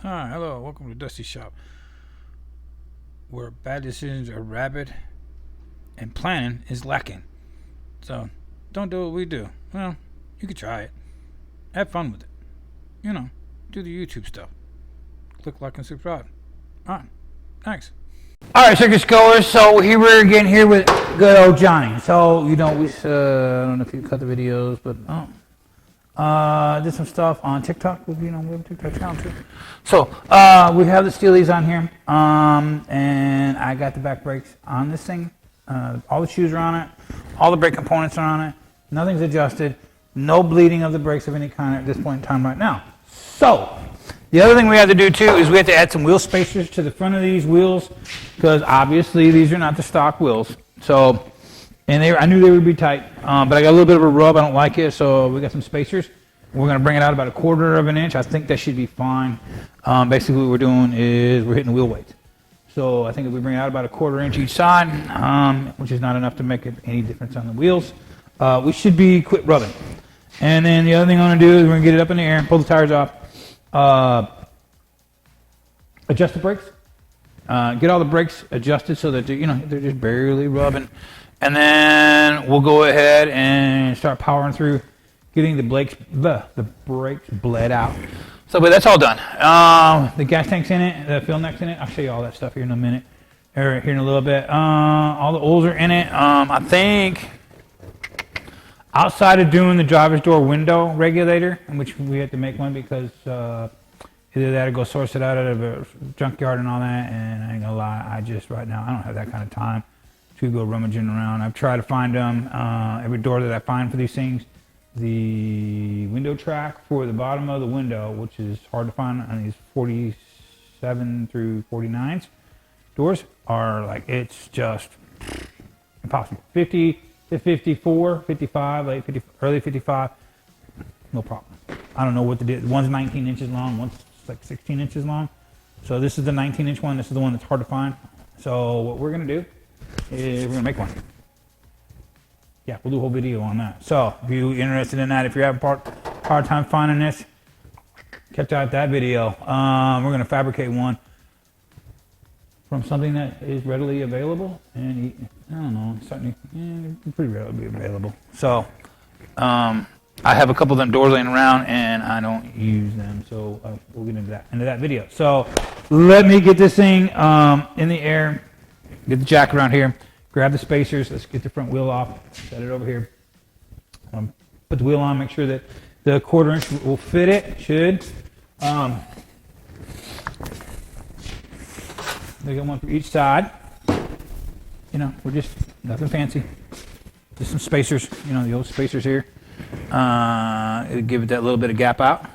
Hi, hello, welcome to Dusty Shop, where bad decisions are rabid and planning is lacking. So, don't do what we do. Well, you could try it. Have fun with it. You know, do the YouTube stuff. Click like and subscribe. Alright, thanks. Alright, circus goers, so here we're again here with good old Johnny. So, we I don't know if you cut the videos, but, did some stuff on TikTok. We have a TikTok channel too. So, we have the Steelies on here, and I got the back brakes on this thing. All the shoes are on it. All the brake components are on it. Nothing's adjusted. No bleeding of the brakes of any kind at this point in time right now. So, the other thing we have to do too is we have to add some wheel spacers to the front of these wheels, because obviously these are not the stock wheels. So, and I knew they would be tight, but I got a little bit of a rub. I don't like it, so we got some spacers. We're going to bring it out about 1/4 of an inch. I think that should be fine. Basically what we're doing is we're hitting the wheel weights. So I think if we bring it out about 1/4 inch each side, which is not enough to make any difference on the wheels, we should be quit rubbing. And then the other thing I'm going to do is we're going to get it up in the air, pull the tires off, adjust the brakes, get all the brakes adjusted so that they're just barely rubbing. And then we'll go ahead and start powering through getting the brakes bled out. So, but that's all done. The gas tank's in it, the fuel neck's in it. I'll show you all that stuff here in a minute, or here in a little bit. All the oils are in it. I think outside of doing the driver's door window regulator, in which we had to make one because either that or go source it out of a junkyard and all that. And I ain't gonna lie, right now I don't have that kind of time to go rummaging around. I've tried to find them. Every door that I find for these things, the window track for the bottom of the window, which is hard to find on these 47 through 49s doors, are like, it's just impossible. 50 to 54, 55, late 50, early 55, no problem. I don't know what to do. One's 19 inches long, one's like 16 inches long. So this is the 19-inch one. This is the one that's hard to find. So what we're gonna do is we're gonna make one. Yeah, we'll do a whole video on that. So if you're interested in that, if you're having hard time finding this, check out that video. We're gonna fabricate one from something that is readily available, and I don't know, pretty readily available. So I have a couple of them doors laying around, and I don't use them. So we'll get into that video. So let me get this thing in the air. Get the jack around here, grab the spacers, let's get the front wheel off, set it over here. Put the wheel on, make sure that the 1/4 inch will fit it, should. They got one for each side. We're just, nothing fancy. Just some spacers, the old spacers here. It'll give it that little bit of gap out.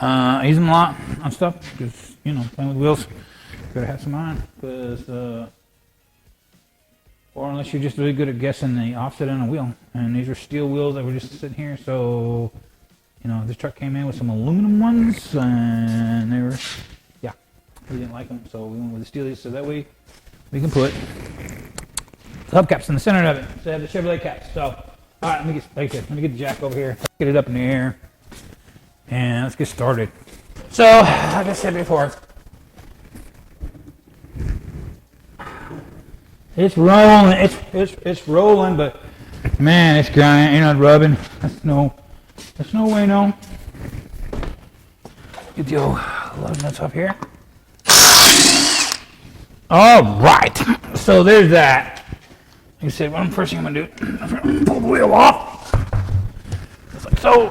I use them a lot on stuff, because, playing with wheels, gotta have some on, because, or unless you're just really good at guessing the offset on a wheel. And these are steel wheels that were just sitting here, so, this truck came in with some aluminum ones, and they were, we didn't like them, so we went with the steelies, so that way we can put the hubcaps in the center of it, so they have the Chevrolet caps. So, all right, let me get the jack over here, get it up in the air, and let's get started. So, like I said before, it's rolling. It's rolling, but man, it's grinding. Ain't not rubbing. That's no way, no. Get the old lug nuts up here. All right. So there's that. Like I said, first thing I'm gonna do, I'm gonna pull the wheel off, just like so.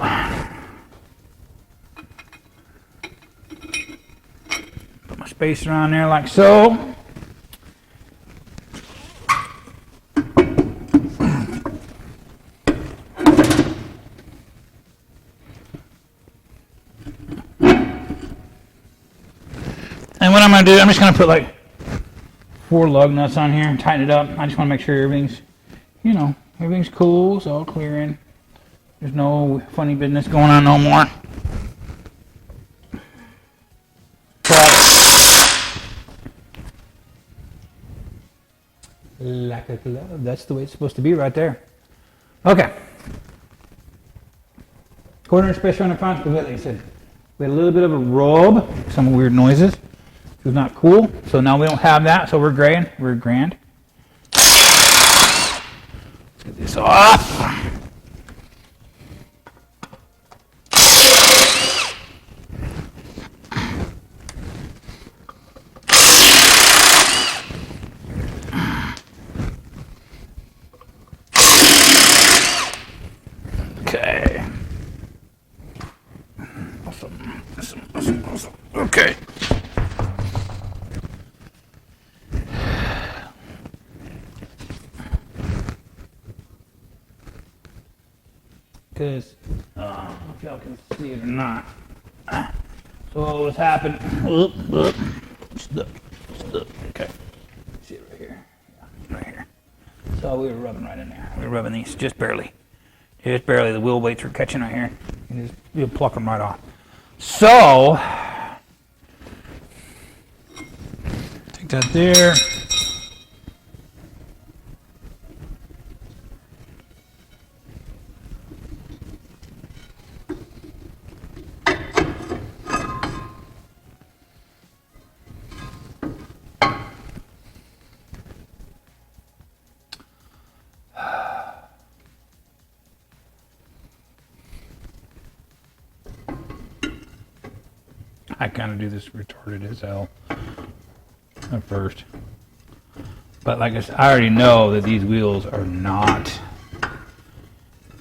Put my spacer on there, like so. And what I'm going to do, I'm just going to put like 4 lug nuts on here and tighten it up. I just want to make sure everything's, everything's cool. It's all clear in. There's no funny business going on no more. Like a glove. That's the way it's supposed to be right there. Okay. 1/4 inch spacer on the front, like I said. We had a little bit of a rub, some weird noises. It was not cool. So now we don't have that, so we're grand. We're grand. Let's get this off. Okay. Awesome. Okay. Because, I don't know if y'all can see it or not. So what was happening? Stuck. Okay. See it right here. Yeah, right here. So we were rubbing right in there. We were rubbing these just barely. Just barely. The wheel weights were catching right here. You pluck them right off. So, take that there. I kind of do this retarded as hell at first. But like I said, I already know that these wheels are not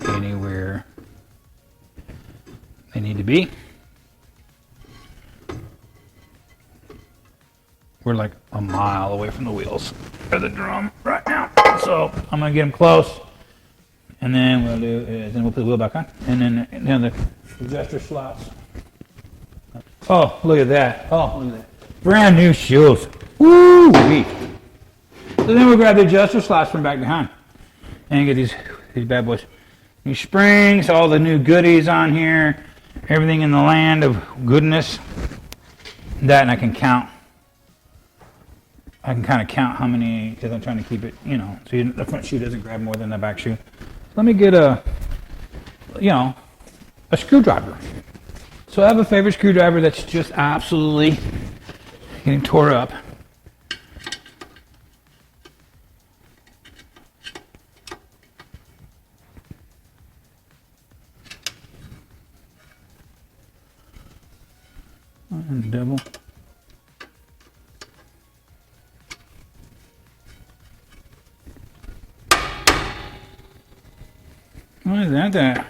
anywhere they need to be. We're like a mile away from the wheels of the drum right now. So I'm going to get them close. And then we'll do is then we'll put the wheel back on. And then the adjuster slots. Oh, look at that. Oh, look at that. Brand new shoes. Woo-wee. So then we'll grab the adjuster slots from back behind. And get these bad boys. New springs, all the new goodies on here. Everything in the land of goodness. That, and I can count. I can kind of count how many, because I'm trying to keep it, so the front shoe doesn't grab more than the back shoe. Let me get a screwdriver. So I have a favorite screwdriver that's just absolutely getting tore up. And double. What is that?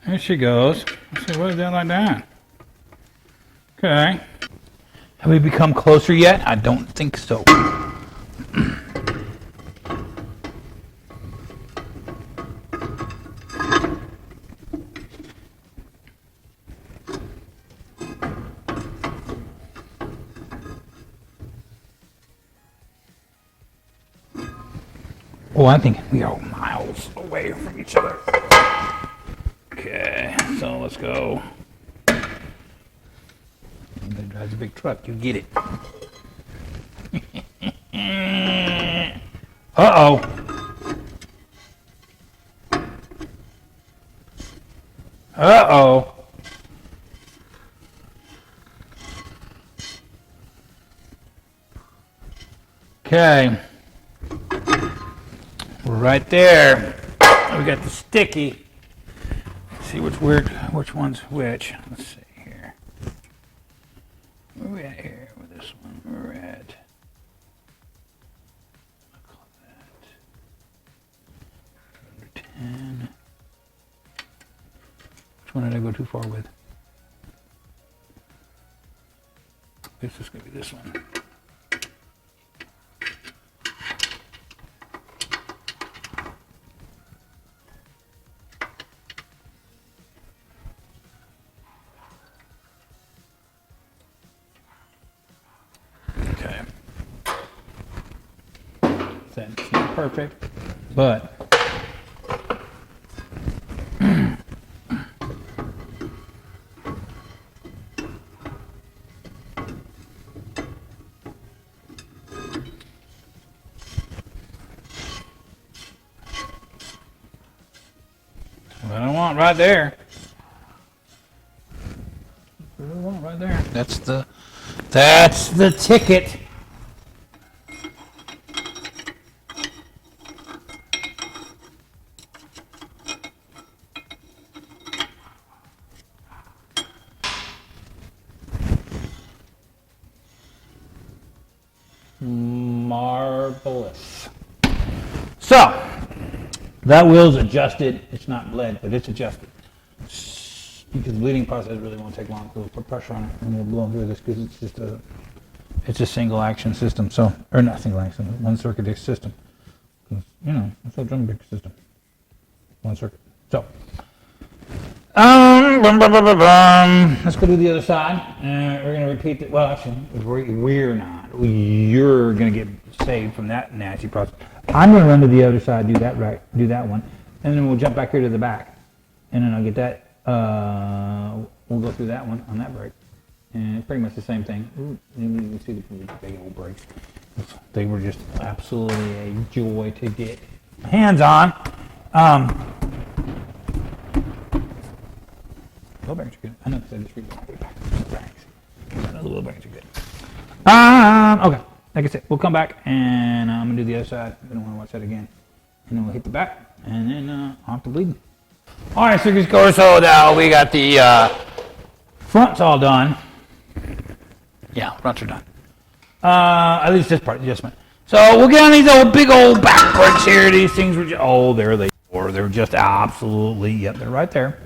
There she goes. I said, what is that like that? Okay. Have we become closer yet? I don't think so. Oh, I think we are miles away from each other. Okay, so let's go. That drives a big truck, you get it. Uh-oh. Uh-oh. Okay. We're right there. We got the sticky. Let's see which one's which. Let's see here. Where are we at here with this one? We're at, I'll call that under 10. Which one did I go too far with? This is going to be this one. Okay. That's not perfect, but what I want right there. right there. That's the ticket. Marvelous. So, that wheel's adjusted. It's not bled, but it's adjusted. Because the bleeding process really won't take long. So we'll put pressure on it and we'll blow through this because it's a single action system. So, or not single action, one circuit disc system. It's a drum big system. One circuit. So, let's go to the other side. We're going to repeat it. Well, actually, we're not. You're going to get saved from that nasty process. I'm going to run to the other side, do that one, and then we'll jump back here to the back, and then I'll get that. We'll go through that one on that brake, and it's pretty much the same thing. Ooh, you can see the big old brakes. They were just absolutely a joy to get hands on. Wheel bearings are good. I know because I just read the back. I know the wheel bearings are good. Okay. Like I said, we'll come back and I'm gonna do the other side. I don't want to watch that again. And then we'll hit the back and then off the bleeding. All right, circus goers. So now we got the fronts all done. Yeah, fronts are done. At least this part, adjustment. So we'll get on these big old back brakes here. These things were there they were. They were just absolutely, yep, they're right there.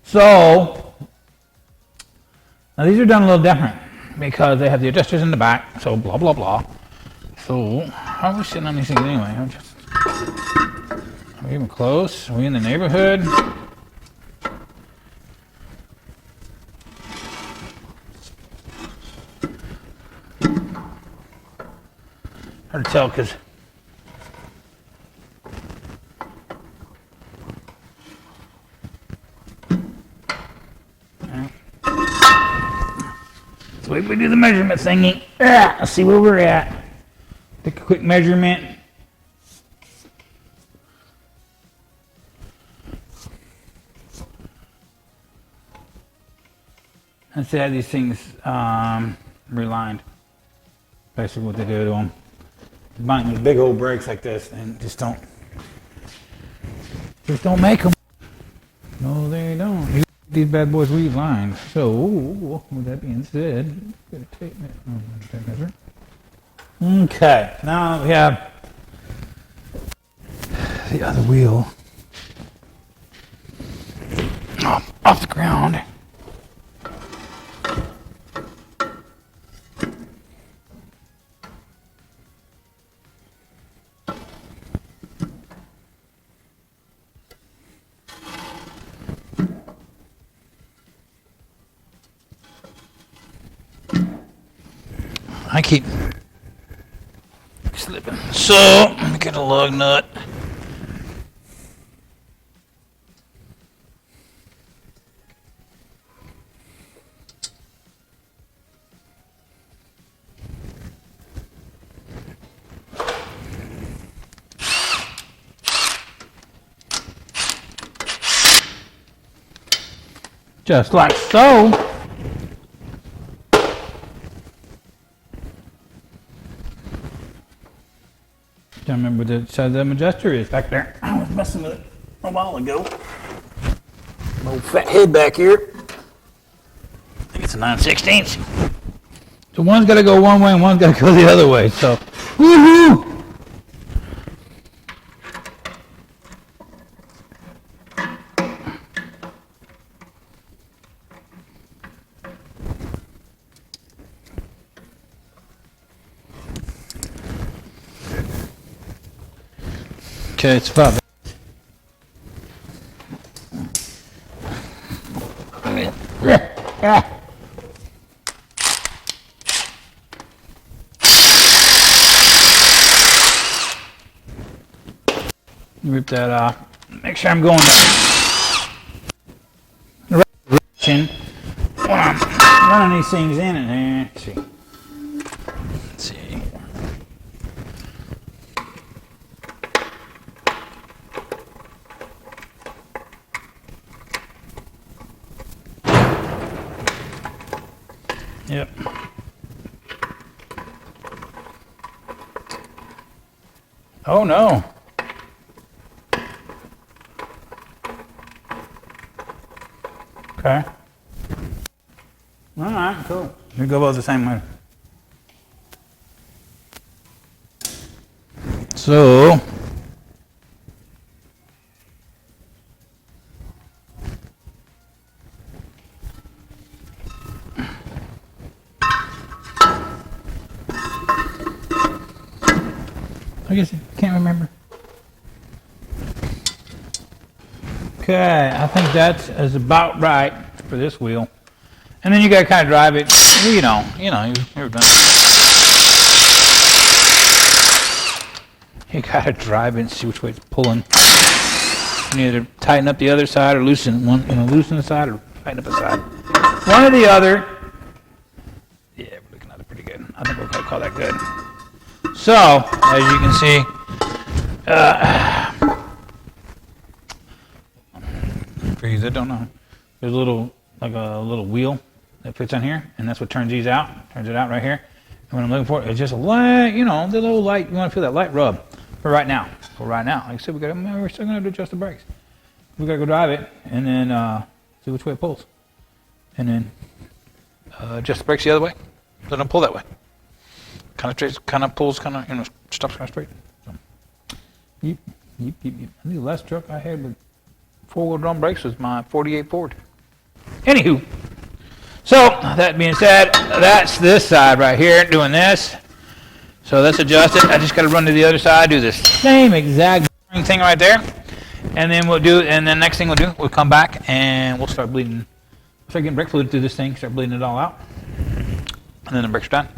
So, now these are done a little different because they have the adjusters in the back, so blah, blah, blah. So, how are we sitting on these things anyway? Are we even close? Are we in the neighborhood? Hard to tell because wait, we do the measurement thingy. Let's see where we're at. Take a quick measurement. And see how these things relined. Basically what they do to them. Buying these big old brakes like this and just don't make them. No, they don't. These bad boys relined. So, with that being said, get a tape measure. Okay, now we have the other wheel off the ground. I keep slipping. So, let me get a lug nut. Just like so. I remember the side the adjuster is back there. I was messing with it a while ago. Old fat head back here. I think it's a 9/16. So one's got to go one way and one's got to go the other way. So, woohoo! Okay, it's about. Rip that off. Make sure I'm going the right direction when I'm running these things in and let's see. Let's see. Yep. Oh no. Okay. All right, cool. We go both the same way. So, I guess I can't remember. Okay, I think that is about right for this wheel. And then you gotta kind of drive it, you know, you've never done it. You gotta drive it and see which way it's pulling. You either tighten up the other side or loosen one, loosen the side or tighten up the side. One or the other. Yeah, we're looking at it pretty good. I think we'll call that good. So, as you can see, for you that don't know, there's a little wheel that fits on here, and that's what turns these out. Turns it out right here. And what I'm looking for is just a light, the little light. You want to feel that light rub for right now. Like I said, we're still gonna have to adjust the brakes. We gotta go drive it, and then see which way it pulls, and then adjust the brakes the other way. Let them pull that way. Kind of pulls, stops kind of straight. So, yep. I think the last truck I had with four-wheel drum brakes was my 48 Ford. Anywho, so that being said, that's this side right here doing this. So let's adjust it. I just got to run to the other side, do this same exact thing right there, and then next thing we'll come back and we'll start bleeding. Start getting brake fluid through this thing, start bleeding it all out, and then the brakes are done.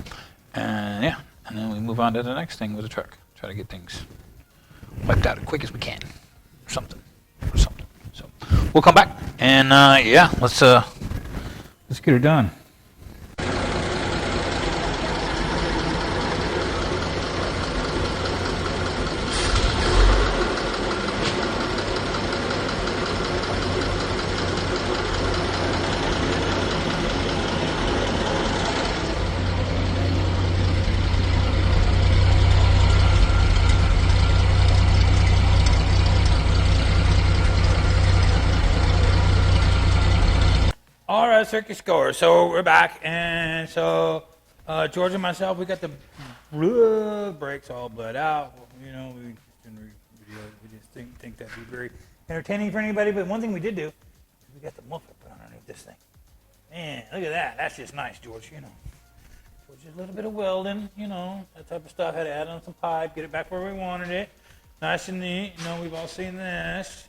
And yeah, and then we move on to the next thing with the truck. Try to get things wiped out as quick as we can, or something. So we'll come back and yeah, let's get her done. All right, circuit score. So we're back, and so George and myself, we got the brakes all bled out. We just think that'd be very entertaining for anybody. But one thing we did do, we got the muffler put underneath this thing. Man, look at that. That's just nice, George. George, a little bit of welding, that type of stuff. Had to add on some pipe, get it back where we wanted it. Nice and neat. We've all seen this.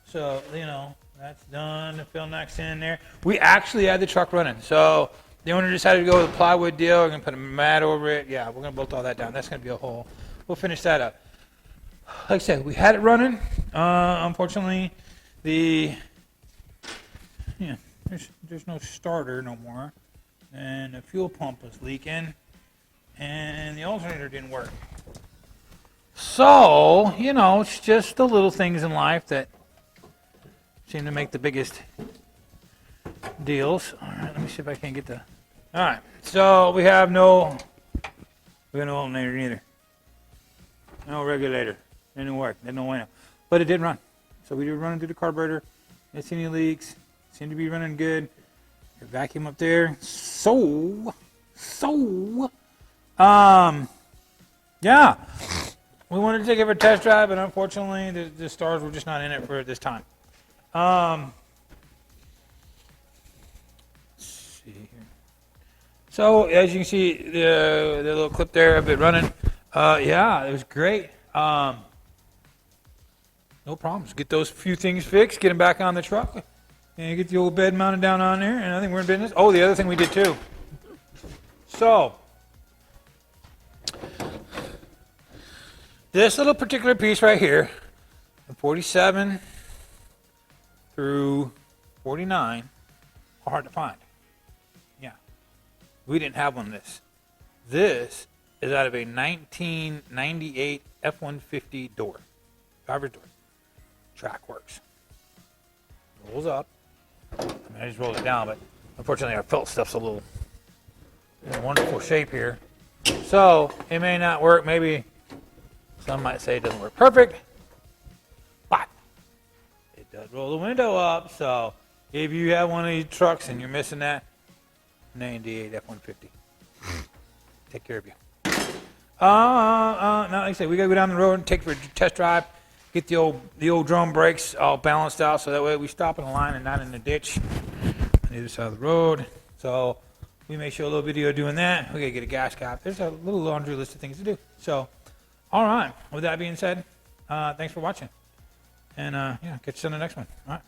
So, that's done. The fill neck's in there. We actually had the truck running. So the owner decided to go with a plywood deal. We're going to put a mat over it. Yeah, we're going to bolt all that down. That's going to be a hole. We'll finish that up. Like I said, we had it running. Unfortunately, there's no starter no more. And the fuel pump was leaking. And the alternator didn't work. So, it's just the little things in life that seem to make the biggest deals. All right, let me see if I can get the. All right, so we have no alternator either. No regulator. Didn't work. Didn't know why. But it did run. So we did run through the carburetor. Didn't see any leaks. Seemed to be running good. Your vacuum up there. Yeah. We wanted to take it for a test drive, but unfortunately, the stars were just not in it for this time. Let's see here. So as you can see, the little clip there of it running. Yeah, it was great. No problems. Get those few things fixed, get them back on the truck, and get the old bed mounted down on there, and I think we're in business. Oh, the other thing we did too. So this little particular piece right here, the 47 through 49, are hard to find. Yeah. We didn't have one of this. This is out of a 1998 F-150 door. Driver's door. Track works. Rolls up. I just rolled it down, but unfortunately our felt stuff's a little in wonderful shape here. So it may not work. Maybe some might say it doesn't work perfect, but it does roll the window up. So if you have one of these trucks and you're missing that, 98 F-150. Take care of you. Now, like I said, we gotta go down the road and take for a test drive. Get the old drum brakes all balanced out, so that way we stop in the line and not in the ditch on either side of the road. So we may show a little video doing that. We gotta get a gas cap. There's a little laundry list of things to do. So, all right. With that being said, thanks for watching, and yeah, catch you on the next one. All right.